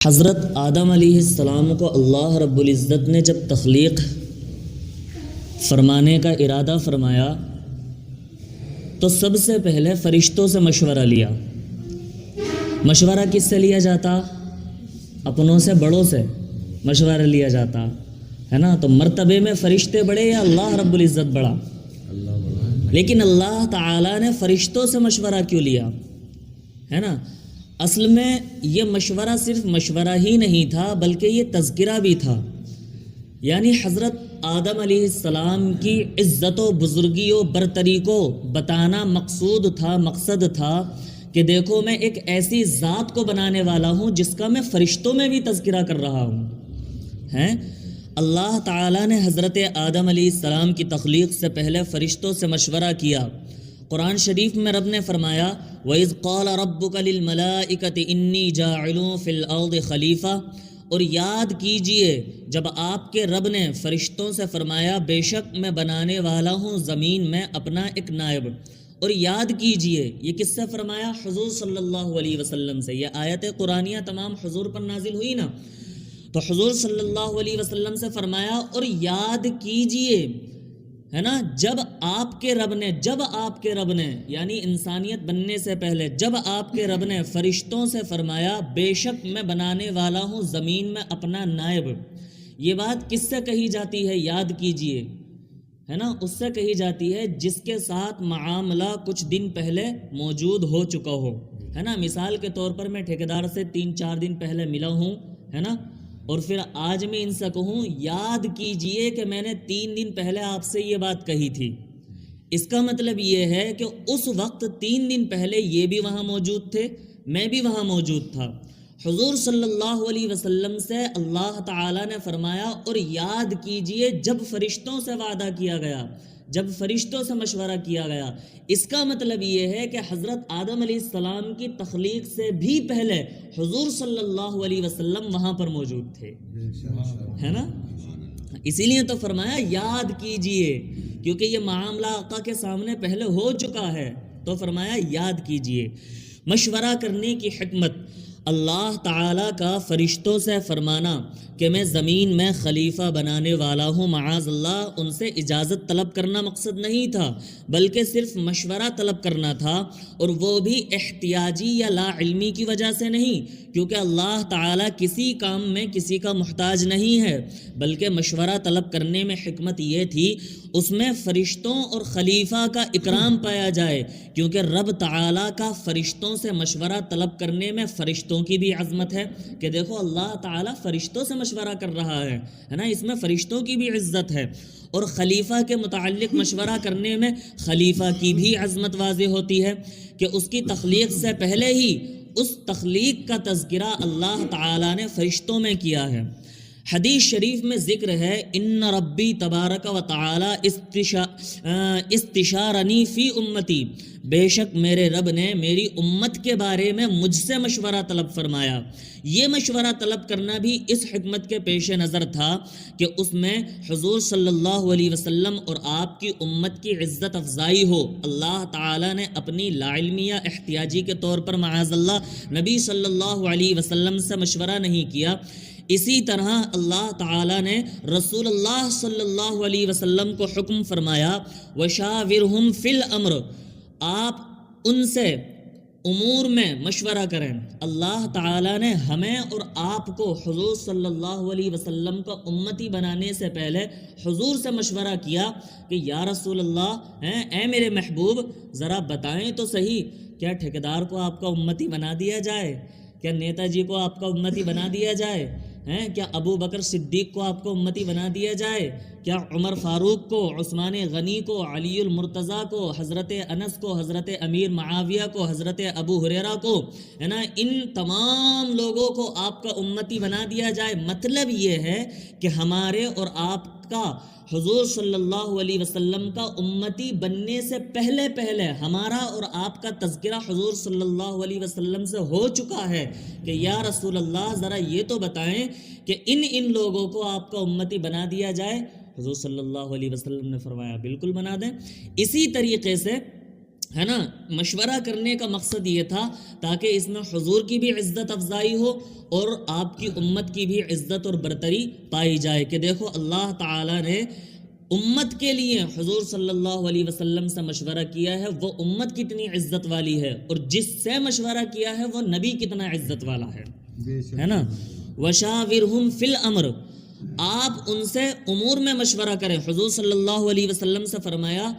حضرت آدم علیہ السلام کو اللہ رب العزت نے جب تخلیق فرمانے کا ارادہ فرمایا تو سب سے پہلے فرشتوں سے مشورہ لیا۔ مشورہ کس سے لیا جاتا؟ اپنوں سے، بڑوں سے مشورہ لیا جاتا ہے نا۔ تو مرتبے میں فرشتے بڑے یا اللہ رب العزت بڑا؟ لیکن اللہ تعالیٰ نے فرشتوں سے مشورہ کیوں لیا ہے نا؟ اصل میں یہ مشورہ صرف مشورہ ہی نہیں تھا بلکہ یہ تذکرہ بھی تھا، یعنی حضرت آدم علیہ السلام کی عزت و بزرگی و برتری کو بتانا مقصد تھا کہ دیکھو میں ایک ایسی ذات کو بنانے والا ہوں جس کا میں فرشتوں میں بھی تذکرہ کر رہا ہوں ہیں۔ اللہ تعالیٰ نے حضرت آدم علیہ السلام کی تخلیق سے پہلے فرشتوں سے مشورہ کیا۔ قرآن شریف میں رب نے فرمایا وَإِذْ قَالَ رَبُّكَ لِلْمَلَائِكَةِ إِنِّي جَاعِلٌ فِي الْأَرْضِ خَلِيفَةً، اور یاد کیجئے جب آپ کے رب نے فرشتوں سے فرمایا بے شک میں بنانے والا ہوں زمین میں اپنا ایک نائب۔ اور یاد کیجئے یہ کس سے فرمایا؟ حضور صلی اللہ علیہ وسلم سے۔ یہ آیت قرآنیہ تمام حضور پر نازل ہوئی نا، تو حضور صلی اللہ علیہ وسلم سے فرمایا اور یاد کیجئے ہے نا، جب آپ کے رب نے یعنی انسانیت بننے سے پہلے جب آپ کے رب نے فرشتوں سے فرمایا بے شک میں بنانے والا ہوں زمین میں اپنا نائب۔ یہ بات کس سے کہی جاتی ہے؟ یاد کیجئے ہے نا، اس سے کہی جاتی ہے جس کے ساتھ معاملہ کچھ دن پہلے موجود ہو چکا ہو ہے نا۔ مثال کے طور پر میں ٹھیکیدار سے 3-4 دن پہلے ملا ہوں ہے نا، اور پھر آج میں ان سے کہوں یاد کیجئے کہ میں نے 3 دن پہلے آپ سے یہ بات کہی تھی، اس کا مطلب یہ ہے کہ اس وقت 3 دن پہلے یہ بھی وہاں موجود تھے، میں بھی وہاں موجود تھا۔ حضور صلی اللہ علیہ وسلم سے اللہ تعالیٰ نے فرمایا اور یاد کیجئے جب فرشتوں سے وعدہ کیا گیا، جب فرشتوں سے مشورہ کیا گیا۔ اس کا مطلب یہ ہے کہ حضرت آدم علیہ السلام کی تخلیق سے بھی پہلے حضور صلی اللہ علیہ وسلم وہاں پر موجود تھے ہے نا۔ اسی لیے تو فرمایا یاد کیجئے، کیونکہ یہ معاملہ آقا کے سامنے پہلے ہو چکا ہے، تو فرمایا یاد کیجئے۔ مشورہ کرنے کی حکمت، اللہ تعالیٰ کا فرشتوں سے فرمانا کہ میں زمین میں خلیفہ بنانے والا ہوں، معاذ اللہ ان سے اجازت طلب کرنا مقصد نہیں تھا بلکہ صرف مشورہ طلب کرنا تھا، اور وہ بھی احتیاجی یا لا علمی کی وجہ سے نہیں، کیونکہ اللہ تعالیٰ کسی کام میں کسی کا محتاج نہیں ہے، بلکہ مشورہ طلب کرنے میں حکمت یہ تھی اس میں فرشتوں اور خلیفہ کا اکرام پایا جائے، کیونکہ رب تعالیٰ کا فرشتوں سے مشورہ طلب کرنے میں فرشتوں کی بھی عظمت ہے کہ دیکھو اللہ تعالیٰ فرشتوں سے مشورہ کر رہا ہے نا، اس میں فرشتوں کی بھی عزت ہے، اور خلیفہ کے متعلق مشورہ کرنے میں خلیفہ کی بھی عظمت واضح ہوتی ہے کہ اس کی تخلیق سے پہلے ہی اس تخلیق کا تذکرہ اللہ تعالیٰ نے فرشتوں میں کیا ہے۔ حدیث شریف میں ذکر ہے ان ربی تبارک و تعالی استشارنی فی امتی، بے شک میرے رب نے میری امت کے بارے میں مجھ سے مشورہ طلب فرمایا۔ یہ مشورہ طلب کرنا بھی اس حکمت کے پیش نظر تھا کہ اس میں حضور صلی اللہ علیہ وسلم اور آپ کی امت کی عزت افزائی ہو۔ اللہ تعالیٰ نے اپنی لا علمیہ احتیاجی کے طور پر معاذ اللہ نبی صلی اللہ علیہ وسلم سے مشورہ نہیں کیا، اسی طرح اللہ تعالیٰ نے رسول اللہ صلی اللہ علیہ وسلم کو حکم فرمایا وَشَاوِرْهُمْ فِي الْأَمْرِ، آپ ان سے امور میں مشورہ کریں۔ اللہ تعالیٰ نے ہمیں اور آپ کو حضور صلی اللہ علیہ وسلم کا امتی بنانے سے پہلے حضور سے مشورہ کیا کہ یا رسول اللہ اے میرے محبوب ذرا بتائیں تو صحیح، کیا ٹھیکیدار کو آپ کا امتی بنا دیا جائے؟ کیا نیتا جی کو آپ کا امتی بنا دیا جائے؟ کیا ابو بکر صدیق کو آپ کو امتی بنا دیا جائے؟ کیا عمر فاروق کو، عثمان غنی کو، علی المرتضیٰ کو، حضرت انس کو، حضرت امیر معاویہ کو، حضرت ابو ہریرہ کو ہے نا، ان تمام لوگوں کو آپ کا امتی بنا دیا جائے؟ مطلب یہ ہے کہ ہمارے اور آپ کا حضور صلی اللہ علیہ وسلم کا امتی بننے سے پہلے ہمارا اور آپ کا تذکرہ حضور صلی اللہ علیہ وسلم سے ہو چکا ہے کہ یا رسول اللہ ذرا یہ تو بتائیں کہ ان لوگوں کو آپ کا امتی بنا دیا جائے۔ حضور صلی اللہ علیہ وسلم نے فرمایا بالکل بنا دیں۔ اسی طریقے سے ہے نا. مشورہ کرنے کا مقصد یہ تھا تاکہ اس میں حضور کی بھی عزت افزائی ہو اور آپ کی امت کی بھی عزت اور برتری پائی جائے کہ دیکھو اللہ تعالیٰ نے امت کے لیے حضور صلی اللہ علیہ وسلم سے مشورہ کیا ہے، وہ امت کتنی عزت والی ہے، اور جس سے مشورہ کیا ہے وہ نبی کتنا عزت والا ہے نا. وشاورہم فی الامر، آپ ان سے امور میں مشورہ کریں. حضور صلی اللہ علیہ وسلم سے فرمایا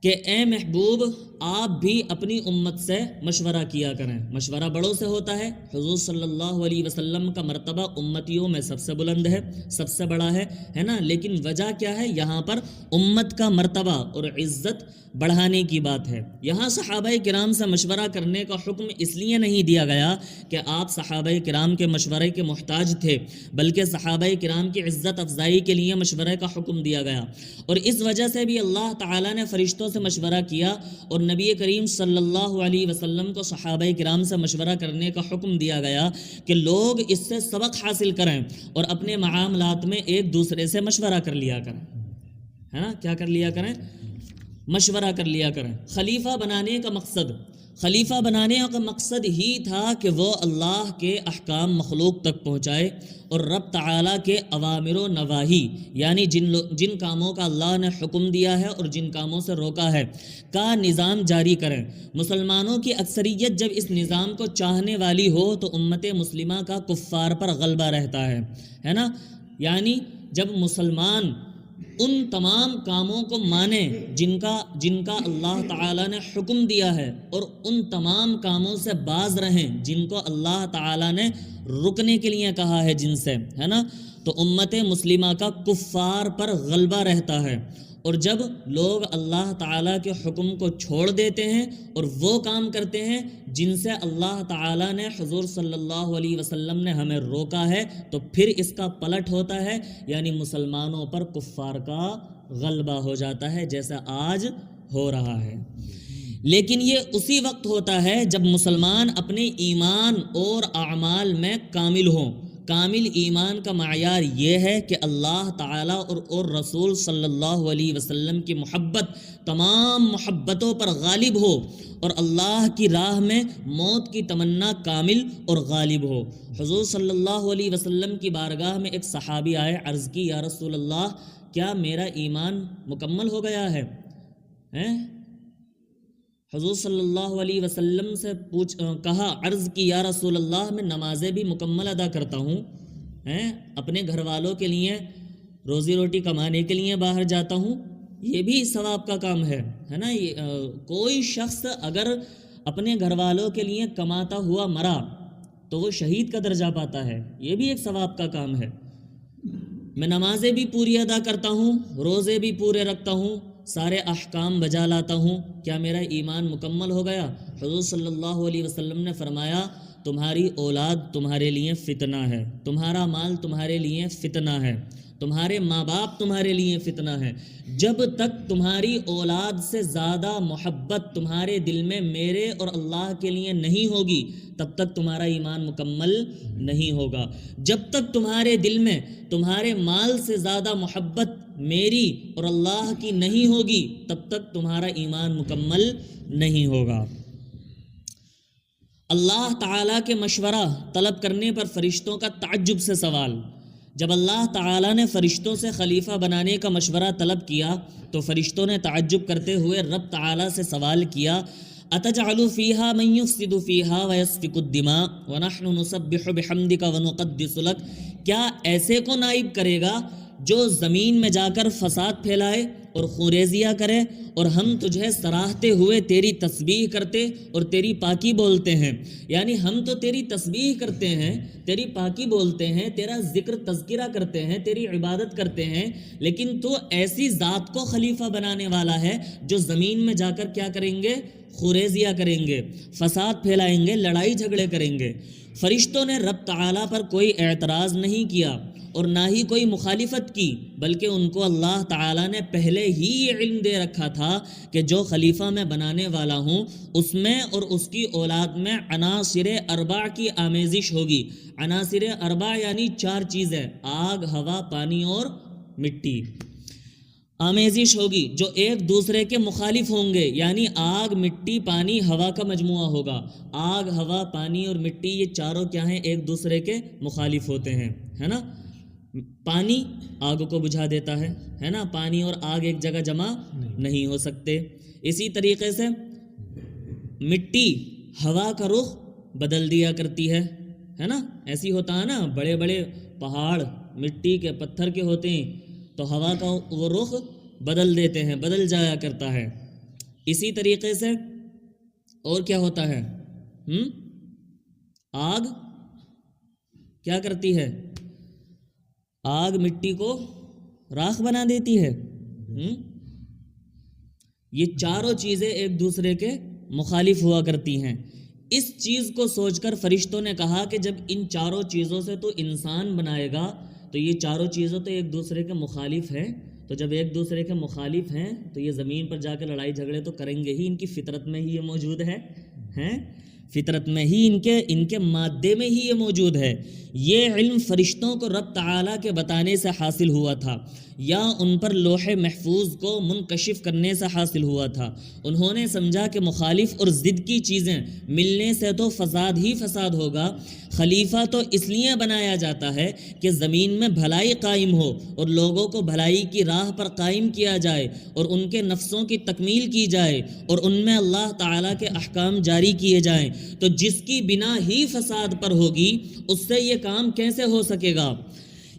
کہ اے محبوب آپ بھی اپنی امت سے مشورہ کیا کریں. مشورہ بڑوں سے ہوتا ہے. حضور صلی اللہ علیہ وسلم کا مرتبہ امتیوں میں سب سے بلند ہے، سب سے بڑا ہے نا. لیکن وجہ کیا ہے؟ یہاں پر امت کا مرتبہ اور عزت بڑھانے کی بات ہے. یہاں صحابہ کرام سے مشورہ کرنے کا حکم اس لیے نہیں دیا گیا کہ آپ صحابہ کرام کے مشورے کے محتاج تھے، بلکہ صحابہ کرام کی عزت افزائی کے لیے مشورے کا حکم دیا گیا. اور اس وجہ سے بھی اللہ تعالیٰ نے فرشتوں سے مشورہ کیا اور نبی کریم صلی اللہ علیہ وسلم کو صحابہ کرام سے مشورہ کرنے کا حکم دیا گیا کہ لوگ اس سے سبق حاصل کریں اور اپنے معاملات میں ایک دوسرے سے مشورہ کر لیا کریں. ہے نا، کیا کر لیا کریں؟ مشورہ کر لیا کریں. خلیفہ بنانے کا مقصد ہی تھا کہ وہ اللہ کے احکام مخلوق تک پہنچائے اور رب تعالیٰ کے اوامر و نواہی، یعنی جن کاموں کا اللہ نے حکم دیا ہے اور جن کاموں سے روکا ہے کا نظام جاری کریں. مسلمانوں کی اکثریت جب اس نظام کو چاہنے والی ہو تو امت مسلمہ کا کفار پر غلبہ رہتا ہے نا. یعنی جب مسلمان ان تمام کاموں کو مانیں جن کا اللہ تعالیٰ نے حکم دیا ہے اور ان تمام کاموں سے باز رہیں جن کو اللہ تعالیٰ نے رکنے کے لیے کہا ہے جن سے، ہے نا، تو امت مسلمہ کا کفار پر غلبہ رہتا ہے. اور جب لوگ اللہ تعالیٰ کے حکم کو چھوڑ دیتے ہیں اور وہ کام کرتے ہیں جن سے اللہ تعالیٰ نے، حضور صلی اللہ علیہ وسلم نے ہمیں روکا ہے، تو پھر اس کا پلٹ ہوتا ہے، یعنی مسلمانوں پر کفار کا غلبہ ہو جاتا ہے جیسا آج ہو رہا ہے. لیکن یہ اسی وقت ہوتا ہے جب مسلمان اپنے ایمان اور اعمال میں کامل ہوں. کامل ایمان کا معیار یہ ہے کہ اللہ تعالیٰ اور رسول صلی اللہ علیہ وسلم کی محبت تمام محبتوں پر غالب ہو اور اللہ کی راہ میں موت کی تمنا کامل اور غالب ہو. حضور صلی اللہ علیہ وسلم کی بارگاہ میں ایک صحابی آئے، عرض کی یا رسول اللہ کیا میرا ایمان مکمل ہو گیا ہے؟ حضور صلی اللہ علیہ وسلم سے کہا، عرض کی یا رسول اللہ میں نمازیں بھی مکمل ادا کرتا ہوں، اپنے گھر والوں کے لیے روزی روٹی کمانے کے لیے باہر جاتا ہوں، یہ بھی ثواب کا کام ہے نا. کوئی شخص اگر اپنے گھر والوں کے لیے کماتا ہوا مرا تو وہ شہید کا درجہ پاتا ہے، یہ بھی ایک ثواب کا کام ہے. میں نمازیں بھی پوری ادا کرتا ہوں، روزے بھی پورے رکھتا ہوں، سارے احکام بجا لاتا ہوں، کیا میرا ایمان مکمل ہو گیا؟ حضور صلی اللہ علیہ وسلم نے فرمایا تمہاری اولاد تمہارے لیے فتنہ ہے، تمہارا مال تمہارے لیے فتنہ ہے، تمہارے ماں باپ تمہارے لیے فتنہ ہے. جب تک تمہاری اولاد سے زیادہ محبت تمہارے دل میں میرے اور اللہ کے لیے نہیں ہوگی تب تک تمہارا ایمان مکمل نہیں ہوگا. جب تک تمہارے دل میں تمہارے مال سے زیادہ محبت میری اور اللہ کی نہیں ہوگی تب تک تمہارا ایمان مکمل نہیں ہوگا. اللہ تعالیٰ کے مشورہ طلب کرنے پر فرشتوں کا تعجب سے سوال. جب اللہ تعالیٰ نے فرشتوں سے خلیفہ بنانے کا مشورہ طلب کیا تو فرشتوں نے تعجب کرتے ہوئے رب تعالیٰ سے سوال کیا، اتجعل فیہا من یفسد فیہا ویسفک الدماء ونحن نسبح بحمدک ونقدس لک، کیا ایسے کو نائب کرے گا جو زمین میں جا کر فساد پھیلائے اور خونریزیاں کرے اور ہم تجھے سراہتے ہوئے تیری تسبیح کرتے اور تیری پاکی بولتے ہیں. یعنی ہم تو تیری تسبیح کرتے ہیں، تیری پاکی بولتے ہیں، تیرا ذکر تذکرہ کرتے ہیں، تیری عبادت کرتے ہیں، لیکن تو ایسی ذات کو خلیفہ بنانے والا ہے جو زمین میں جا کر کیا کریں گے؟ خونریزیاں کریں گے، فساد پھیلائیں گے، لڑائی جھگڑے کریں گے. فرشتوں نے رب تعالیٰ پر کوئی اعتراض نہیں کیا اور نہ ہی کوئی مخالفت کی، بلکہ ان کو اللہ تعالیٰ نے پہلے ہی یہ علم دے رکھا تھا کہ جو خلیفہ میں بنانے والا ہوں اس میں اور اس کی اولاد میں عناصر اربع کی آمیزش ہوگی. عناصر اربع یعنی 4 چیزیں، آگ، ہوا، پانی اور مٹی. آمیزش ہوگی جو ایک دوسرے کے مخالف ہوں گے، یعنی آگ، مٹی، پانی، ہوا کا مجموعہ ہوگا۔ آگ، ہوا، پانی اور مٹی یہ چاروں کیا ہیں؟ ایک دوسرے کے مخالف ہوتے ہیں، ہے نا۔ پانی آگ کو بجھا دیتا ہے نا، پانی اور آگ ایک جگہ جمع نہیں ہو سکتے۔ اسی طریقے سے مٹی ہوا کا رخ بدل دیا کرتی ہے نا، ایسی ہوتا ہے نا، بڑے بڑے پہاڑ مٹی کے پتھر کے ہوتے ہیں تو ہوا کا وہ رخ بدل دیتے ہیں، بدل جایا کرتا ہے۔ اسی طریقے سے اور کیا ہوتا ہے؟ آگ کیا کرتی ہے؟ آگ مٹی کو راکھ بنا دیتی ہے۔ یہ چاروں چیزیں ایک دوسرے کے مخالف ہوا کرتی ہیں۔ اس چیز کو سوچ کر فرشتوں نے کہا کہ جب ان چاروں چیزوں سے تو انسان بنائے گا تو یہ چاروں چیزوں تو ایک دوسرے کے مخالف ہیں، تو جب ایک دوسرے کے مخالف ہیں تو یہ زمین پر جا کے لڑائی جھگڑے تو کریں گے ہی، ان کی فطرت میں ہی یہ موجود ہے، فطرت میں ہی ان کے مادے میں ہی یہ موجود ہے۔ یہ علم فرشتوں کو رب تعالیٰ کے بتانے سے حاصل ہوا تھا یا ان پر لوح محفوظ کو منکشف کرنے سے حاصل ہوا تھا۔ انہوں نے سمجھا کہ مخالف اور ضد کی چیزیں ملنے سے تو فساد ہی فساد ہوگا۔ خلیفہ تو اس لیے بنایا جاتا ہے کہ زمین میں بھلائی قائم ہو اور لوگوں کو بھلائی کی راہ پر قائم کیا جائے اور ان کے نفسوں کی تکمیل کی جائے اور ان میں اللہ تعالیٰ کے احکام جاری کیے جائیں۔ تو جس کی بنا ہی فساد پر ہوگی اس سے یہ کام کیسے ہو سکے گا؟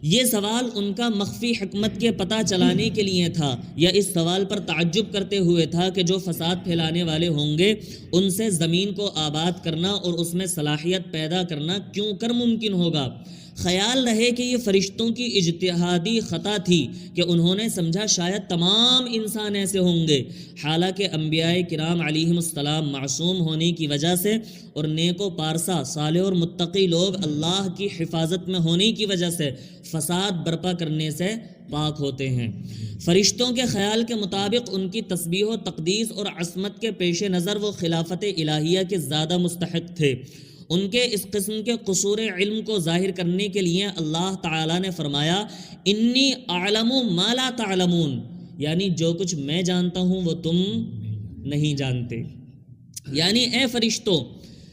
یہ سوال ان کا مخفی حکمت کے پتہ چلانے کے لیے تھا یا اس سوال پر تعجب کرتے ہوئے تھا کہ جو فساد پھیلانے والے ہوں گے ان سے زمین کو آباد کرنا اور اس میں صلاحیت پیدا کرنا کیوں کر ممکن ہوگا؟ خیال رہے کہ یہ فرشتوں کی اجتہادی خطا تھی کہ انہوں نے سمجھا شاید تمام انسان ایسے ہوں گے، حالانکہ انبیاء کرام علیہم السلام معصوم ہونے کی وجہ سے اور نیک و پارسا صالح اور متقی لوگ اللہ کی حفاظت میں ہونے کی وجہ سے فساد برپا کرنے سے پاک ہوتے ہیں۔ فرشتوں کے خیال کے مطابق ان کی تسبیح و تقدیس اور عصمت کے پیش نظر وہ خلافت الہیہ کے زیادہ مستحق تھے۔ ان کے اس قسم کے قصور علم کو ظاہر کرنے کے لیے اللہ تعالیٰ نے فرمایا انی اعلم ما لا تعلمون، یعنی جو کچھ میں جانتا ہوں وہ تم نہیں جانتے، یعنی اے فرشتوں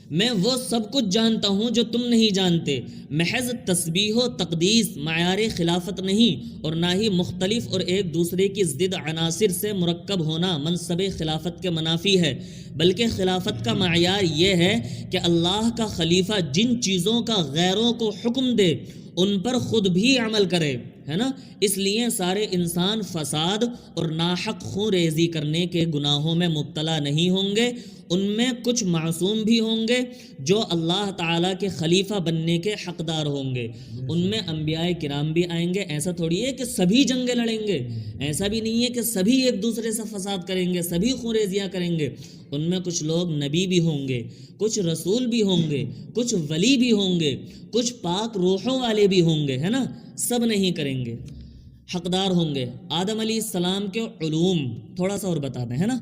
میں وہ سب کچھ جانتا ہوں جو تم نہیں جانتے۔ محض تسبیح و تقدیس معیار خلافت نہیں اور نہ ہی مختلف اور ایک دوسرے کی ضد عناصر سے مرکب ہونا منصب خلافت کے منافی ہے، بلکہ خلافت کا معیار یہ ہے کہ اللہ کا خلیفہ جن چیزوں کا غیروں کو حکم دے ان پر خود بھی عمل کرے، ہے نا۔ اس لیے سارے انسان فساد اور ناحق خون ریزی کرنے کے گناہوں میں مبتلا نہیں ہوں گے، ان میں کچھ معصوم بھی ہوں گے جو اللہ تعالیٰ کے خلیفہ بننے کے حقدار ہوں گے، ان میں انبیاء کرام بھی آئیں گے۔ ایسا تھوڑی ہے کہ سبھی جنگیں لڑیں گے، ایسا بھی نہیں ہے کہ سبھی ایک دوسرے سے فساد کریں گے، سبھی خون ریزیاں کریں گے۔ ان میں کچھ لوگ نبی بھی ہوں گے، کچھ رسول بھی ہوں گے، کچھ ولی بھی ہوں گے، کچھ پاک روحوں والے بھی ہوں گے، ہے نا، سب نہیں کریں گے، حقدار ہوں گے۔ آدم علیہ السلام کے علوم تھوڑا سا اور بتا دیں، ہے نا۔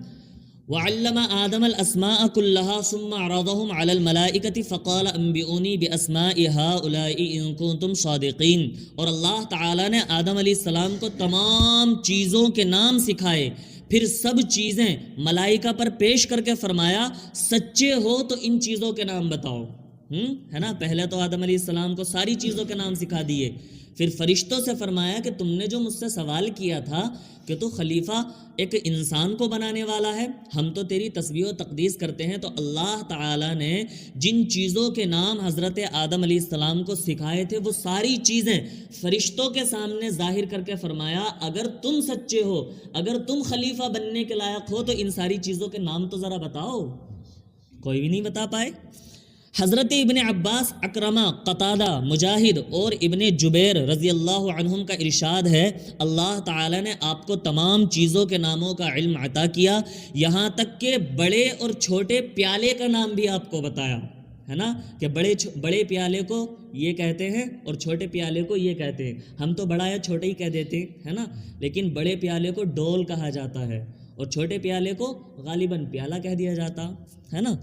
وعلم آدم الاسماء كلها ثم عرضهم على الملائكة فقال انبئوني باسماء هؤلاء ان كنتم صادقين، اور اللہ تعالیٰ نے آدم علیہ السلام کو تمام چیزوں کے نام سکھائے، پھر سب چیزیں ملائکہ پر پیش کر کے فرمایا سچے ہو تو ان چیزوں کے نام بتاؤ، ہے نا۔ پہلے تو آدم علیہ السلام کو ساری چیزوں کے نام سکھا دیے، پھر فرشتوں سے فرمایا کہ تم نے جو مجھ سے سوال کیا تھا کہ تو خلیفہ ایک انسان کو بنانے والا ہے، ہم تو تیری تسبیح و تقدیس کرتے ہیں، تو اللہ تعالیٰ نے جن چیزوں کے نام حضرت آدم علیہ السلام کو سکھائے تھے وہ ساری چیزیں فرشتوں کے سامنے ظاہر کر کے فرمایا اگر تم سچے ہو، اگر تم خلیفہ بننے کے لائق ہو تو ان ساری چیزوں کے نام تو ذرا بتاؤ۔ کوئی بھی نہیں بتا پائے۔ حضرت ابن عباس، اکرمہ، قتادہ، مجاہد اور ابن جبیر رضی اللہ عنہم کا ارشاد ہے اللہ تعالیٰ نے آپ کو تمام چیزوں کے ناموں کا علم عطا کیا، یہاں تک کہ بڑے اور چھوٹے پیالے کا نام بھی آپ کو بتایا، ہے نا، کہ بڑے پیالے کو یہ کہتے ہیں اور چھوٹے پیالے کو یہ کہتے ہیں۔ ہم تو بڑا یا چھوٹا ہی کہہ دیتے ہیں، ہے نا، لیکن بڑے پیالے کو ڈول کہا جاتا ہے اور چھوٹے پیالے کو غالباً پیالہ کہہ دیا جاتا ہے نا۔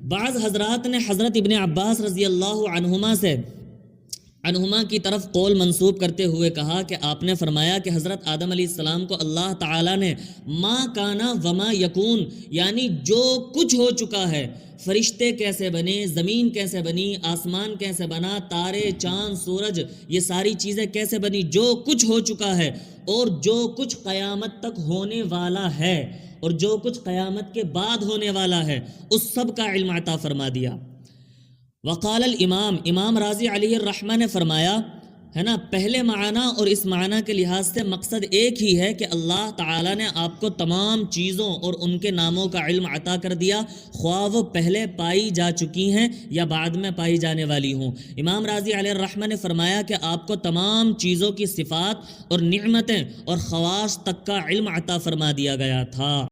بعض حضرات نے حضرت ابن عباس رضی اللہ عنہما سے عنہما کی طرف قول منسوب کرتے ہوئے کہا کہ آپ نے فرمایا کہ حضرت آدم علیہ السلام کو اللہ تعالیٰ نے ما کانا وما یکون، یعنی جو کچھ ہو چکا ہے، فرشتے کیسے بنے، زمین کیسے بنی، آسمان کیسے بنا، تارے، چاند، سورج، یہ ساری چیزیں کیسے بنی، جو کچھ ہو چکا ہے اور جو کچھ قیامت تک ہونے والا ہے اور جو کچھ قیامت کے بعد ہونے والا ہے، اس سب کا علم عطا فرما دیا۔ وقال الامام، امام راضی علیہ الرحمہ نے فرمایا ہے نا، پہلے معنی اور اس معنی کے لحاظ سے مقصد ایک ہی ہے کہ اللہ تعالیٰ نے آپ کو تمام چیزوں اور ان کے ناموں کا علم عطا کر دیا، خواہ وہ پہلے پائی جا چکی ہیں یا بعد میں پائی جانے والی ہوں۔ امام راضی علیہ الرحمہ نے فرمایا کہ آپ کو تمام چیزوں کی صفات اور نعمتیں اور خواص تک کا علم عطا فرما دیا گیا تھا۔